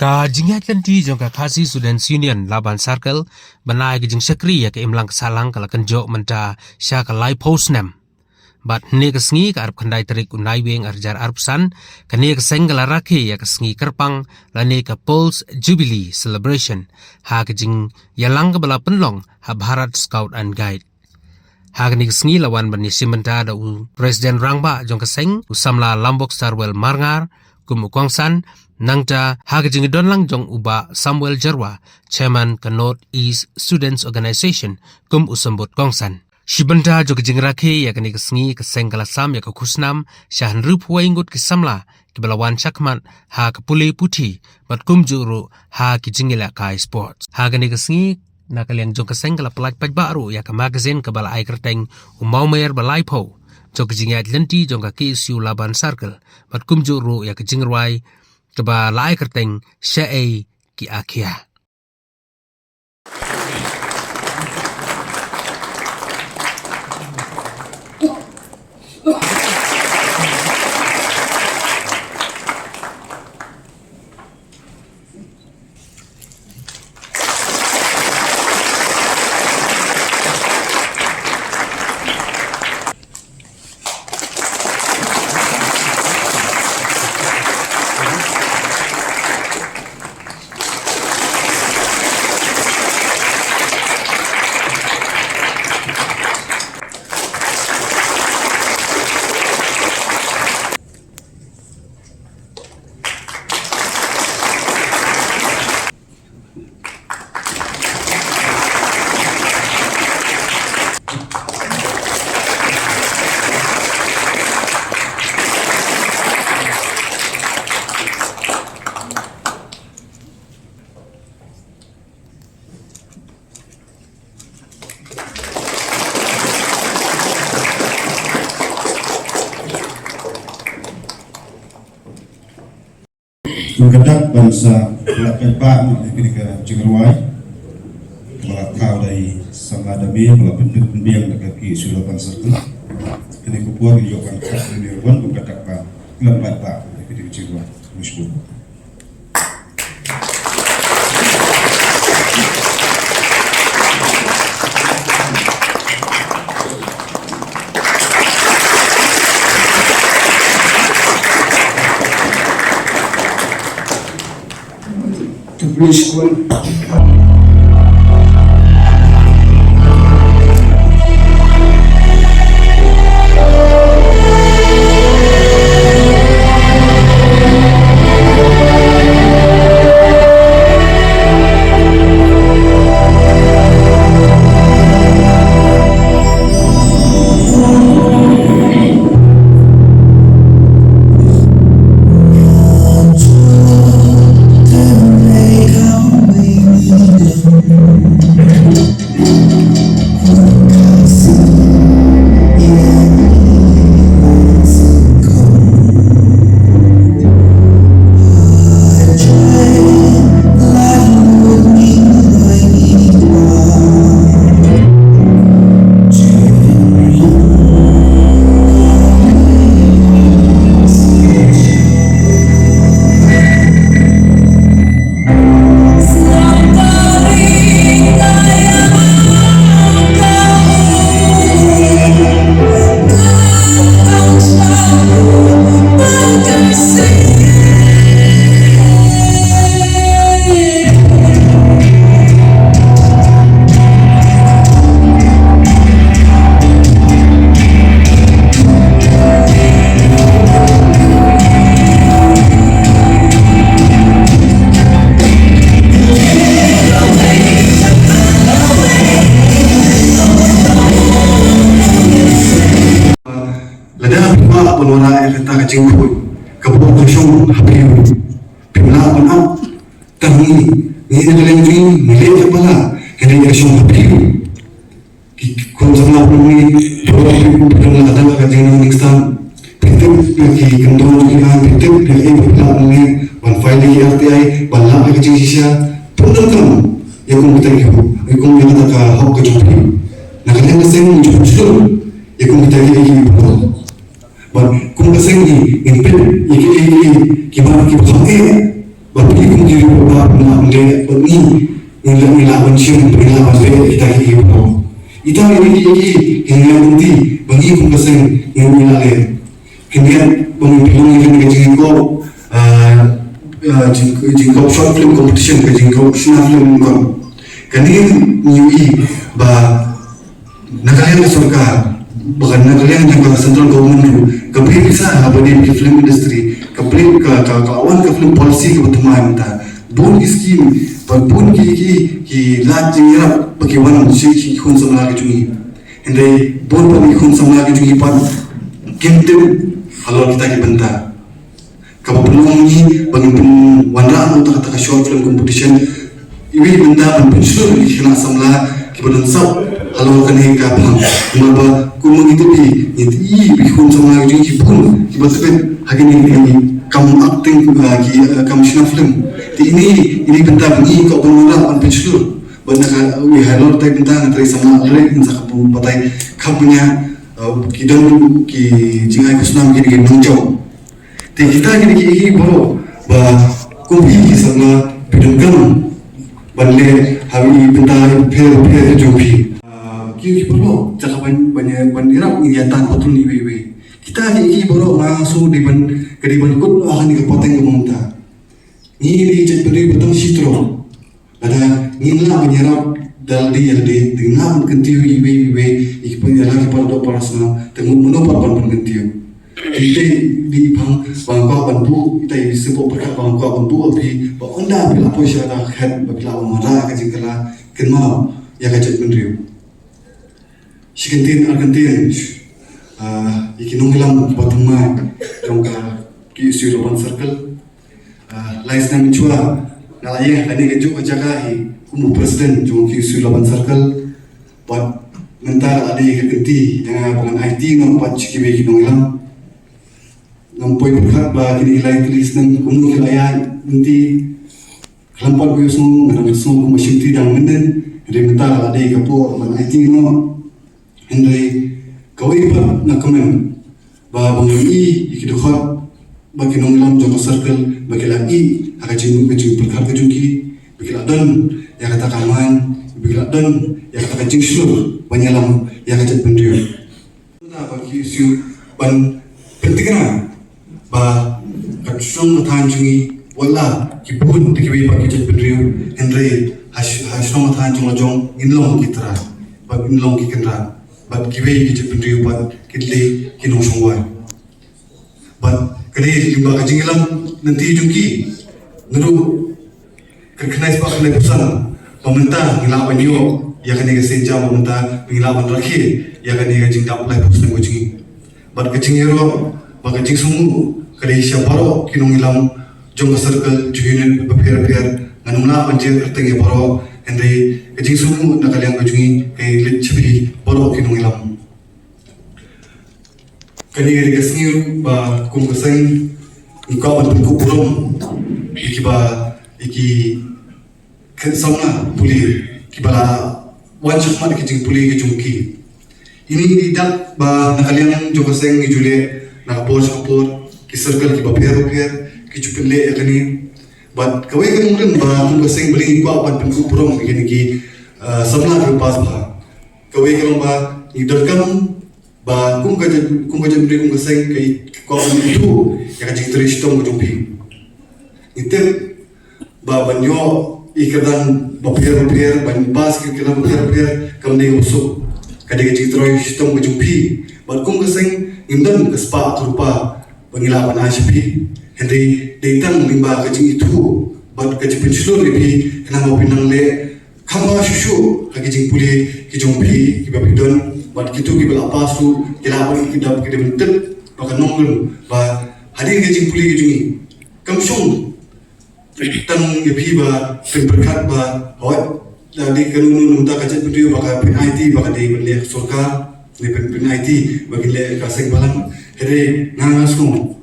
Ka jingat di jongka Khasi Students Union Laban Circle banai ke jing sekri ya ke imlang salang kala kenjok menta sya ka lai post nem. Bat ne ke sngi ka arp khandai terik unai weng arjar arpsan ka ne ke senggala rakhe ya ke sngi kerpang la ne ke Pulse Jubilee Celebration ha ke jing yalang ke bala penlong ha Bharat Scout and Guide. Ha ke ne ke sngi lawan bani simenta da u Presiden Rangba jong ke seng u samla Lambok Starwell Marngar kum Kwangsan nangta hagajing donlang jong uba Samuel Jarwa, Chairman ka North East Students Organization, kum usambut Kongsan. Shibanta jogajing rakhe ya kani kesngi keseng kalasam ya kusnam syahan rup waingut kisamla kibalawan chakmat ha kapule puti bat kum juru ha kijingila kai sports. Ha kani kesngi nakaliang jong keseng kala pelaj baru ya ka magazine kabala ai kerteng umau mayer balai po. Jogajing ya lenti jong ka KSU Laban Circle bat kum juru ya kijingruai keba lai kerteng syai ki akhia. Menggedak bangsa Pelakai Pak ketika Jengerwai Melakau dari Samadami Melapin Pembiang dekat ki Sulapan Serta Kini kupuan Yokan Khas Ini Irwan Menggedak Pak Pelakai Pak ketika Jengerwai Mushbun. Please call. Penora kata kacingkut kebuat kosong habis pemula penat kami ini dalam ini milik kepala kena kosong habis konsumlah ini dua ribu pemula ada kacing next time pintu lagi kendor kita pintu lagi pemula ini one file lagi RTI balak kacing sisa punten kamu yang kita hidup yang kita tak hak kacing nak kena seng jujur yang kita hidup kung kasing ini pin iki gimana kita bagi kiri bapa na le ni ngila mencium ngila be kita hidup ita ini hingga nanti bagi kumpulan ngila le kemudian pemimpin yang kejengko jengko short film competition kejengko short film kemudian nyui ba nakalian surga bahkan nakalian juga central government kabri bisa habadi di film industry kabri kawan ke film policy ke berteman ta bon scheme pun ki lat jingira bagaimana si kun sama lagi jungi hendai bon pun kun sama lagi jungi pan kinte kalau kita ki benta kamu peluang ni bagi wanra untuk kata short film competition ini benda pensiun di kena samla ki badan sab kalau kan hingga bang maba kumung itu bi kun sama lagi jungi pun ki betul hagin ini kamu acting kamu shina film ini benda bunyi kau pengguna pan pensiun benda we halor tai benda antara sama lek insa kamu patai kamunya kidang ki jingai kusnam ki nungjau te kita ki boro ba kumbi ki sama bidungkan banle hawi benda pher jopi ki boro cakapan banyak bandirap ingatan betul ni we kita ki boro masuk di ban kut akan di poteng ngomongta ni di jadi betul sitro ada ni lah menyerap daldi yalde dengan kentiu ibe ikpun lagi pada parasna temu menopar ban kentiu ite di bang bangko bantu ite sebab berkat bangko bantu api ba onda bila poisa da khat bakla mara ka jingkala kenma ya ka chat menriu sikentin argentin ikinunglam batuma jongka ki Suraban circle lais na menchua nalaya ani keju kajakahi kumu presiden jongki Suraban circle pat mentar adi kenti dengan bukan IT ngam pat chikibe kinunglam ngampoi berkat ba kini ilai tulis nang kumu kilaya nanti kelampat biusung nang sung kumu shimti dang menden de mentar adi kapo bukan IT no hendai kawai pa na komen ba bangi ikidokhat bagi nonglam joko circle bagi lagi akajin berkat kejungki bagi ladan ya kata kaman bagi ladan ya kata kajing seluruh banyalam ya kajat bendrio na bagi isu ban pentingna ba katsung tanjungi wala kibun dikibi bagi kajat bendrio hendai hasong tanjung lojong inlong kitra bag inlong kikendra bag kibi kajat bendrio bag kidli kinong songwai bag kali jumlah kajingilam nanti jungki nuru kerkenai sebab kena pesan pemerintah ngilapan yo ya kena kesenja pemerintah ngilapan rakyat ya kena kajing dapat pesan kajing bad kajing ero bad kajing sumu kali siaparo kinong ngilam jong circle juhinen beper nganumla panjir kerteng paro hendai kajing sumu nakaliang kajing kay litchabi paro kinong ngilam kani gasngiru ba kumgasang ikaw ang pagkukulong iki sama puli kibala wajib mat kijing puli kijungki ini tidak ba nakaliang jogasang ijule nakapor ki circle ki baper kijupile yakani but kawai kan ba kumgasang beli ikaw ang pagkukulong ki samla rupas ba kawai kan ba idalkam ba kung kajan beri kung kaseng kay kau itu yang kaji teristong kujumpi itu ba banyo ikadan baper ban pas kira baper kamne usuk kadi kaji teristong kujumpi ba kung kaseng indam kespa rupa pengilapan aspi henry datang limba kaji itu ba kaji pensulur lebih kenapa pinang le kama susu kaji puli kijumpi kibabidon buat gitu kita pasu kita kita bentuk bahkan nongol bah hadir kejing puli kejungi kamsung tang yepi bah berkat bah awat dari kanun nunta kacet pendiu bahkan pen IT bahkan di beli surga di pen IT bagi le kaseng balang hari ngangas kong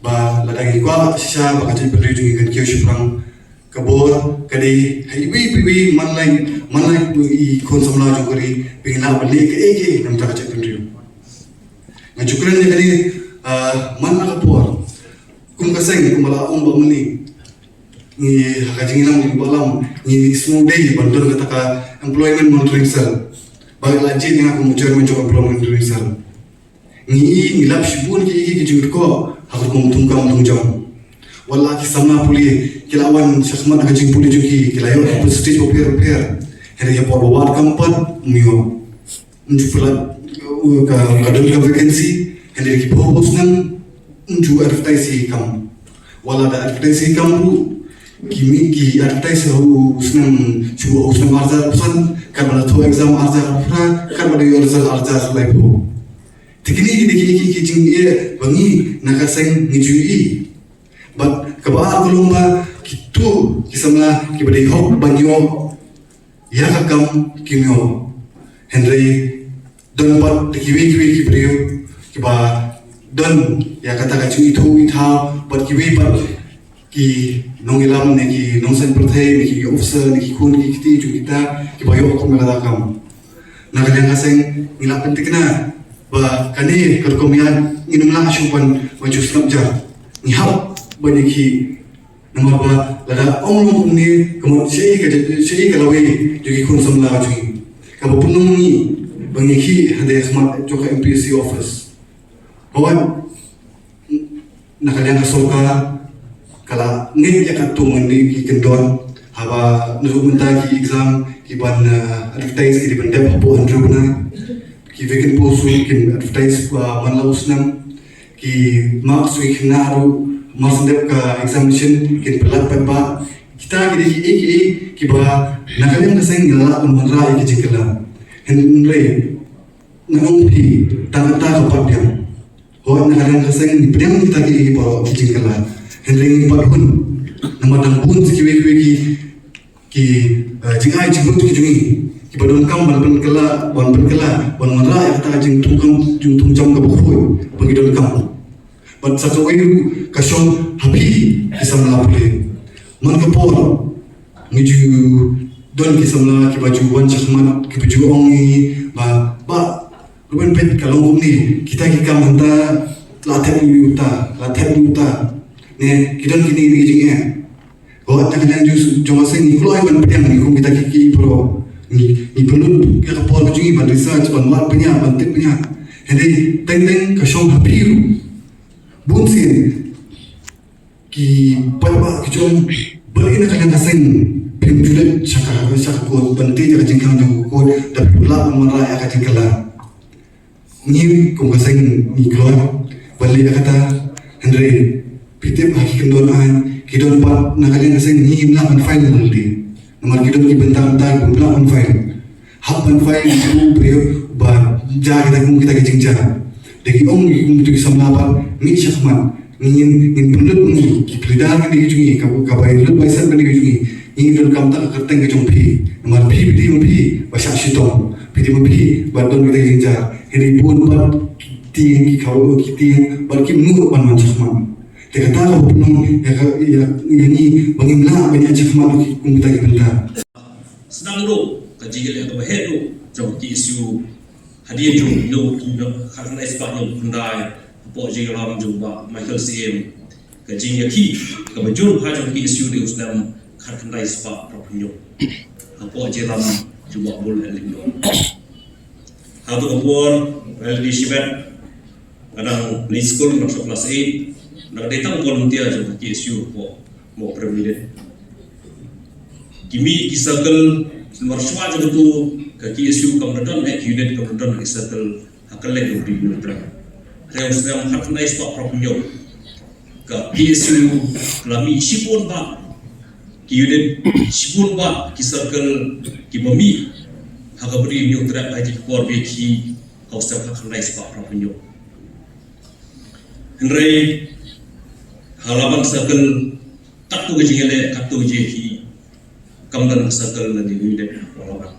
bah ladang ikwa sisa bahkan kacet pendiu jungi kan kiau syuprang kabor kadi hiwi manlai i konsamla jukuri pingla balik ke nam tak cek pendriu ngajukuran ni kadi man kapor kum kaseng kum bala om ba muni ni hakajing nam balam ni small day bandon kata ka employment monitoring cell bagi lajin yang aku chairman jo employment monitoring cell ni lap shibun ki jur ko aku tungkam tungjam wala ki sama puli kilawan syakmat hakajing puli juki kilayo stage oper hari ya bawa kampat mio menjual ka kadang ka vacancy hari ki bos nan menjual advertise kam wala da advertise kam kimi ki advertise hu usnam chuo usnam arzar pesan kan pada tu exam arzar pra kan pada result arzar lai po tikini ki jing e bangi nakaseng ngijui but kabar kolomba kitu kisamla ki pada hok banyo ya kakam kimyo Henry don pat kiwi ki brio ki ba don ya kata kacu itu itha pat kiwi pat ki nong ilam ne ki nong san perthai ne ki officer ne ki kun ki kiti ju kita ki bayo ko mela kam na kanya kaseng ila pentik na ba kani kar komian inum la ashupan wajus snapja ni hab bani ki nama ba lada ong ni kemo sei ka lawe ju ki kun samla ju ka punung ni bangi ki hade smart jo ka MPC office bawan na kanya kasoka kala ngin ya katung ni ki kendon haba nuzumenta ki exam ki ban advertise ki ban dep po andru na ki vacant post ki advertise man lausnam ki marks week naru mas dep ka examination ki pelak pa kita ki ba nakalim ka seng ngala manra ki jikala henre nganong pi ta ka padyam ho nakalim ka seng ni pdem kita ki ba ki jikala Henry Padhun nama dangpun sikiwe ki jingai jibut ki jungi ki badon kam ban kala ban manra ya kata jing tungjam ka bukhoy bagi don kam ban satu wayu kasyong happy kisamla pule man ka por ngiju don kisamla ki baju wan chakman ki baju ongi ba ruben pet kalong ni kita ki kam hanta lathet uta ne kidan kini ni jingnya ko ta kan ju joma sing ni kloi ban pedang ni kum kita ki pro ni perlu ka por jingi ban research ban mar punya ban tip punya hende teng ka shong hapiru bun sin ki palba ki jom beri na kan sing pim julet chaka ko ban te ka jingkang ju ko da pula mara ya ka jingkala ni kum ka sing ni kloi bali kata hende Pitip haki kendon an kidon pat nakalin kasing ni imla man file naldi nomor kidon ki bentang-bentang imla man file hap man file ku brio ba ja kita kum kita kejingja deki ong kum tu samla pa mi syakman ngin penlut ni ki plidar ki jungi ka bai lut bai san ni jungi ngin don kam ta kerteng ke jompi nomor pi ba syak shitong pi ba don kita kejingja ini pun pat ti ki kau ki ti ba ki mu ban man syakman dia kata kalau punung ya ni bangimla banyak cakap kum kita benda sedang do kajigil ya bahe do jauh ki isu hadiah do karena isbahnya bundai po jiram jumba Michael CM kajing ya ki kabajur hajung ki isu di usnam karena isbah propinyo po jiram jumba bol elindo hadu kapur reldi shibet kadang ni school masuk kelas 8 nak datang volunteer jo ki isu po mo provident kimi ki circle marswa jo tu ka ki isu kamdon ek unit kamdon ki circle hakal le do di nutra reus yang hak nai stop propinyo ka ki isu lami sipun ba ki unit sipun ba ki circle ki mami hakabri nutra aji por be ki hausa hak nai stop propinyo Henry halaman circle tak tu kejingale kat tu je ki kamdan circle na di unit halaman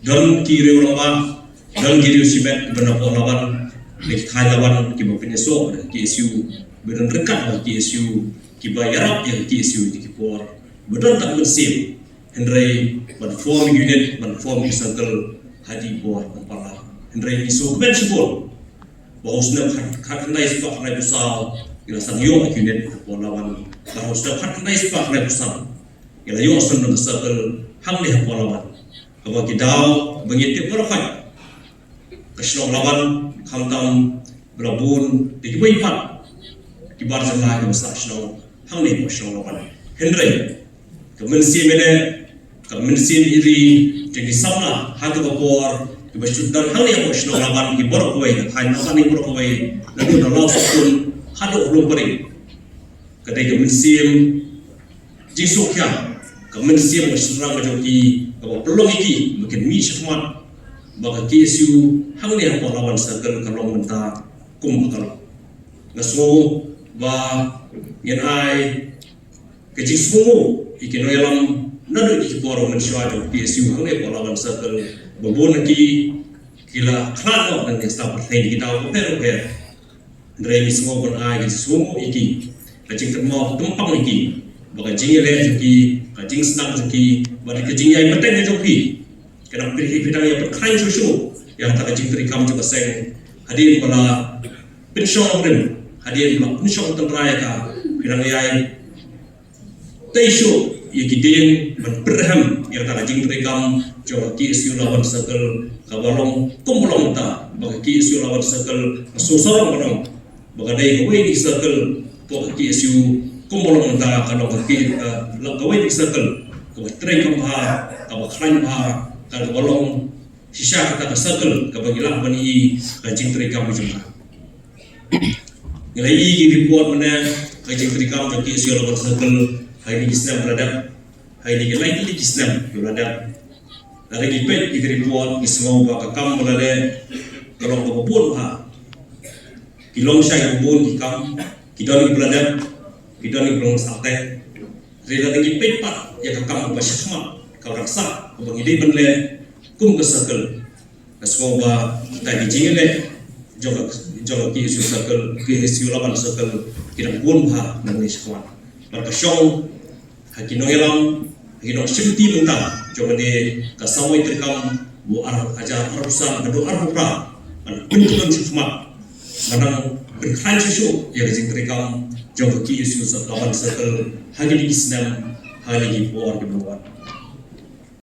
dan kiri halaman dan kiri simet benar halaman ni khai lawan ki mapine so ki isu bedan rekat ki isu ki bayarap yang ki isu di ki por bedan tak mensim Henry ban form unit ban form circle hadi por pala Henry isu ben sibol bahusna khat nai stop nai busal ila sang yo akunet po lawan ka hosta khat nai spa le pusam ila yo son no circle hang le po lawan ka ki daw bangit ti por khat ka shlong lawan kham tam blabun ti bai pat ki bar sa la ka sa shlong hang le po shlong lawan henry ka men si mene ka men si iri ti samna ha ka por ki basud dan hang le po shlong lawan ki bor ko wai ha na ka ni bor ko wai la ko na law kun hadu ulung beri kadai ke mensim jisuk ya ke mensim serang joki ke pelong iki makin mi syafmat baka KSU hang ni apa lawan circle kalong menta kum bakal ngaso ba yen ai ke jismu iki no yalam nadu iki poro mensyua jo KSU hang ni apa lawan circle babon ki kila khlano dan sta perthen kita ko pero Ndrai semua pun ai semua iki kajing termau tumpang iki baka jing le iki kajing senang iki baka kajing ai penting joki kadang pilih bidang yang berkain susu yang tak kajing terikam juga seng hadir pula pensyong rim hadir pula pensyong tenraya ka bidang ai taisu iki din berberham yang tak kajing terikam joki isu lawan circle kabalong kumulong ta baka isu lawan circle susorong kanong bagadai kawai di circle po KSU kumulong ta kalau kaki kawai di circle kawai tray kamha kawai klan ha kalau bolong sisa kata circle kawai gilang bani kajing tray kam juga nilai i report mana kajing tray kam KSU lawan circle hari ni kisnam beradab hari ni lagi di kisnam beradab dari dipet di report kisnam bakam mulai kalau kebun ha kilong syai ubun kikam kidon beladab kidon belum sate rela lagi pepat ya kakam basyakma kau raksa kau ide benle kum ke circle semoga kita dijingile joga ki isu circle ki isu lawan circle kita pun ha nang ni sekolah berkesyong hakino elam hakino syuti mentang joga de kasawai terkam bu arah ajar arusan kado arhura bentukan syukma Kadang berkain susu yang kajing terikam jauh ki isu lawan circle hagi di Islam hagi di luar di luar.